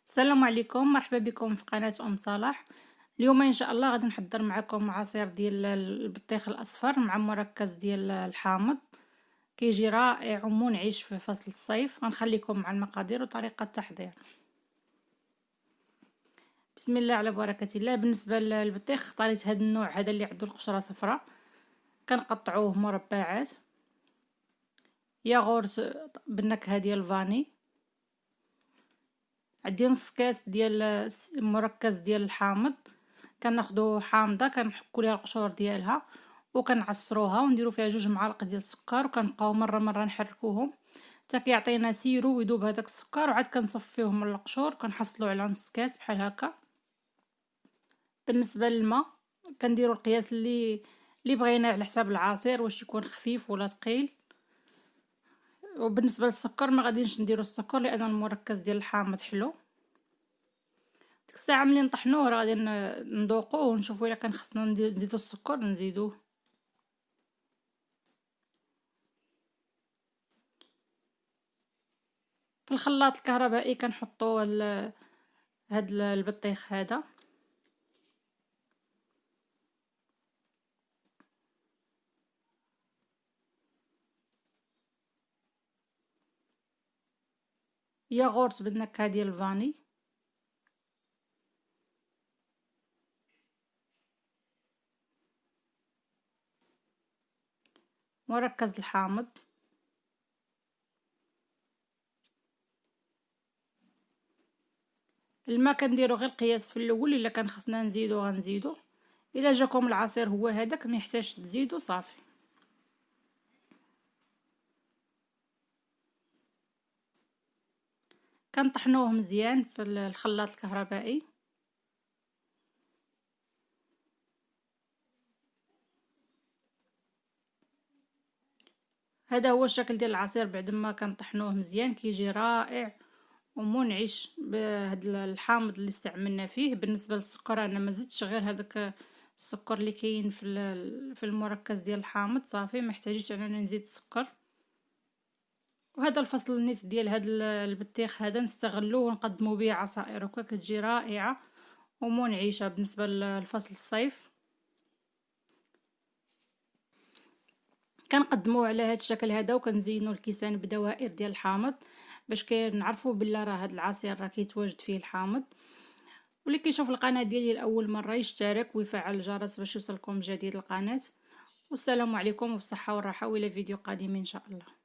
السلام عليكم، مرحبا بكم في قناة صلاح. اليوم ان شاء الله غادي نحضر معكم عصير ديال البطيخ الاصفر مع مركز ديال الحامض. كيجي رائع ومنعش في فصل الصيف. غنخليكم مع المقادير وطريقة التحضير. بسم الله على بركة الله. بالنسبة للبطيخ اختاريت هذا النوع هذا اللي عنده القشرة صفراء، كنقطعوه مربعات. ياغورت بالنكهة ديال الفاني. عندي نص كاس ديال مركز ديال الحامض، كناخدو حامضه كنحكو ليها القشور ديالها وكنعصروها ونديرو فيها 2 معالق ديال السكر، وكنبقاو مره نحركوهم حتى كيعطينا سيرو ويذوب هذاك السكر، وعاد كنصفيوهم من القشور كنحصلو على نص كاس بحال هكا. بالنسبه للماء كنديرو القياس اللي بغينا على حساب العصير، واش يكون خفيف ولا ثقيل. وبالنسبه للسكر ما غاديش نديرو السكر لان المركز ديال الحامض حلو. ديك الساعه ملي نطحنوه راه غادي نذوقوه ونشوفوا الا كان خصنا نزيدو السكر نزيدوه. في الخلاط الكهربائي كنحطوا هاد البطيخ هذا. ياغورت بالنكهه ديال الفاني. مركز الحامض. الماء كنديرو غير قياس في الاول، الا كان خصنا نزيدو غنزيدو، الا جاكم العصير هو هذاك ما يحتاجش تزيدو صافي. كنطحنوه مزيان في الخلاط الكهربائي. هذا هو الشكل ديال العصير بعد ما كنطحنوه مزيان، كيجي رائع ومنعش بهذا الحامض اللي استعملنا فيه. بالنسبه للسكر انا ما زدتش غير هذاك السكر اللي كاين في المركز ديال الحامض صافي، ما احتاجيش اننا نزيد السكر. وهذا الفصل النيت ديال هذا البطيخ هذا نستغلوه ونقدموا به عصائر وكا كتجي رائعه ومنعشه بالنسبه لفصل الصيف. كنقدموه على هذا الشكل هذا وكنزينوا الكيسان بدوائر ديال الحامض باش كنعرفوا بلا راه هذا العصير راه كيتواجد فيه الحامض. واللي كيشوف القناه ديالي لاول مره يشترك ويفعل الجرس باش يوصلكم جديد القناه. والسلام عليكم وبصحه والراحه والى فيديو قادم ان شاء الله.